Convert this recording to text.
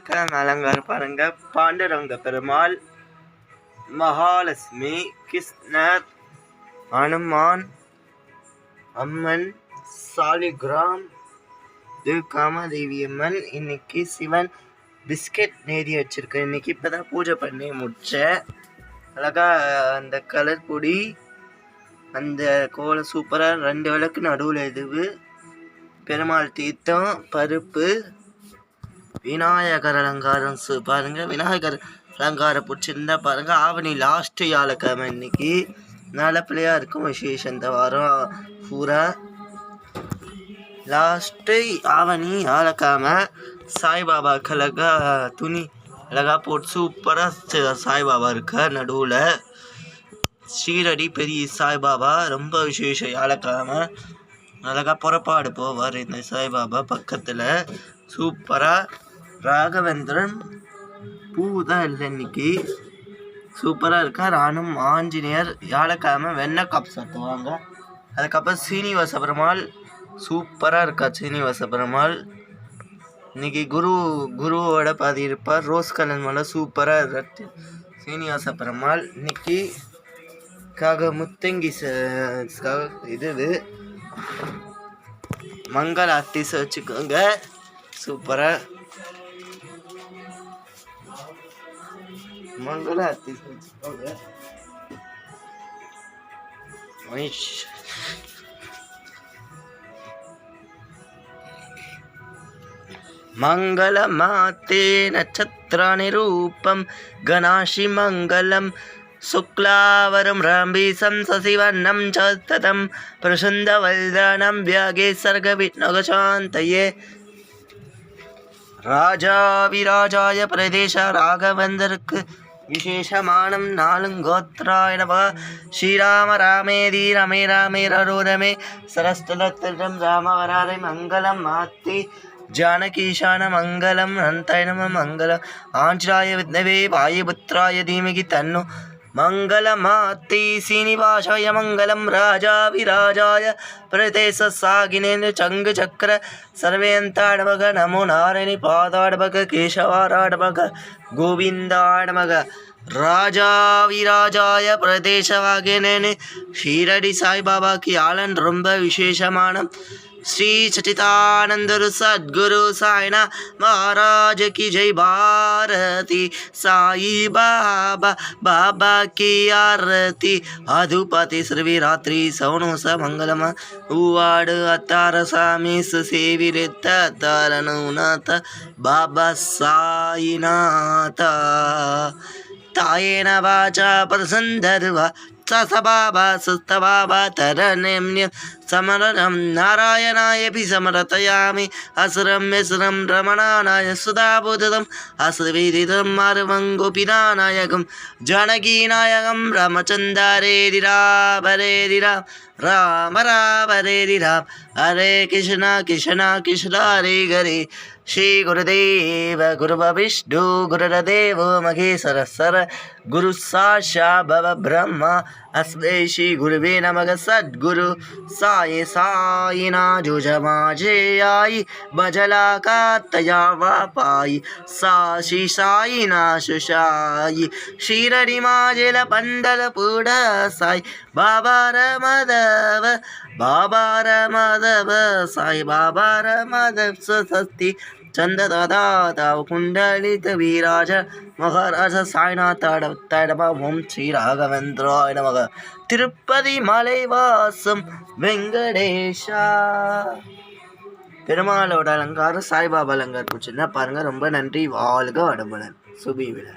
அலங்காரம் பாருங்க. பாண்டுரங்க பெருமாள், மகாலட்சுமி, கிருஷ்ணர், அனுமான், அம்மன், சாலிகிராம், காமாதேவி அம்மன். இன்னைக்கு சிவன் பிஸ்கெட் நேதி வச்சிருக்கேன். இன்னைக்கு இப்பதான் பூஜை பண்ணி முடிச்சேன். அழகா அந்த கலர் பொடி, அந்த கோலம் சூப்பரா. 2 விளக்கு நடுவில் எதுவு, பெருமாள் தீர்த்தம், பருப்பு, விநாயகர் அலங்காரம் பாருங்க. விநாயகர் அலங்காரம் பிடிச்சிருந்தா பாருங்க. ஆவணி லாஸ்ட் வியாழக்கிழமை இன்னைக்கு நல்ல பிள்ளையா இருக்கும் விசேஷம். இந்த வாரம் பூரா லாஸ்ட்டு ஆவணி வியாழக்கிழமை. சாய்பாபாவுக்கு அழகா துணி அழகா போட்டு சூப்பராக சாய்பாபா இருக்க நடுவில். ஸ்ரீரடி பெரிய சாய்பாபா ரொம்ப விசேஷம். வியாழக்கிழமை அழகா புறப்பாடு போவார் இந்த சாய்பாபா பக்கத்தில். சூப்பராக ராகவேந்திரன் பூ தான் இல்லை இன்னைக்கு. சூப்பராக இருக்கார். ராணும் ஆஞ்சநேயர் வியாழக்கிழமை வெண்ணெய் காப்பு சாத்துவாங்க. அதுக்கப்புறம் சீனிவாச பெருமாள் சூப்பராக இருக்கார். சீனிவாச பெருமாள் இன்னைக்கு குருவோட பாதி இருப்பார். ரோஸ் கலர் மேலே சூப்பராக இருக்கு சீனிவாச பெருமாள். இன்னைக்கு முத்தங்கி இது மங்கள ஆர்டிஸ் வச்சுக்கோங்க. சூப்பரா மங்கள ஆர்டிஸ் வச்சுக்கோங்க. மங்கள மாத்தே நட்சத்திர நிரூபம் கணாஷி மங்களம் சுக்லாவரம் ராம்பீசம் சசிவர்ணம் சததம் பிரசந்தவல்தானம் வியாகே சர்க விக்னகசாந்தயே ராஜாவிராஜாய பிரதேச ராகவந்தருக்கு விசேஷமானம் நாலுங்கோத்ராய நமः. ஸ்ரீராம ராமேதி ரமே ராமே ரரோரமே சரஸ்தலத்திரம் ராமவராரை மங்களம் மாத்தி ஜானகீஷான மங்களம் அனந்தாய நம மங்களம் ஆஞ்சநாய வித்மவே வாயுபுத்ராய தீமகி தன்னோ மங்களமாத்தி சீனிவாசாய மங்களம் ராஜாவிராஜாய பிரதேச சாகினேந்திர சங்கு சக்கர சர்வேந்தாடமக நமோ நாராயணி பாதாடமக கேசவாராடமக கோவிந்தாடமக ராஜாவிராஜாய பிரதேசவாகினேன்னு ஷீரடி சாய்பாபா கி ஆலன் ரொம்ப விசேஷமான श्री सच्चिदानंद सद्गुरु साईना महाराज की जय. भारती साई बाबा बाबा की आरती. अधुपति श्रीरात्रि सौनु स मंगलम उवाड़ अतार सामी सेविरित तारनुनाथ बाबा साईनाथ. तायेन वाचा प्रसन्दर्वा सबाबा सुस्तबाबा तरनेम्य समरणं नारायणायपि समर्पयामि. असुरं मेसुरं रमणानाय सुधाबोधम् असुरवेदितं मार्वं गोपीनानायकं जानकीनायकं रामचन्द्रेदिराभरेदिरा राम राम हरे कृष्ण कृष्ण कृष्ण हरे हरे. श्री गुरुदेव गुरुविष्णु गुरुदेव महेश्वर सर गुरु साक्षात् भव ब्रह्म अस्मै श्री गुरुवे नमः. सद्गुरु साई साईना जुजमाजे आई बजला का तया वापाई साशी साईना सुशाई शीरडी माजेल पंडल पुड साई बाबा रमदव साई बाबा रमदव सस्ती चंद दादा कुंडलित वीराज महाराज साईनाथ ओम श्री राघवेंद्राय नमः. तिरुपति मலைவாசம் வெங்கடேஷா. பெருமாளோட அலங்காரம் சாய்பாபா அலங்காரம் பிடிச்சிருந்தா பாருங்க. ரொம்ப நன்றி. வாழ்க வளமுடன். சுபி விழா.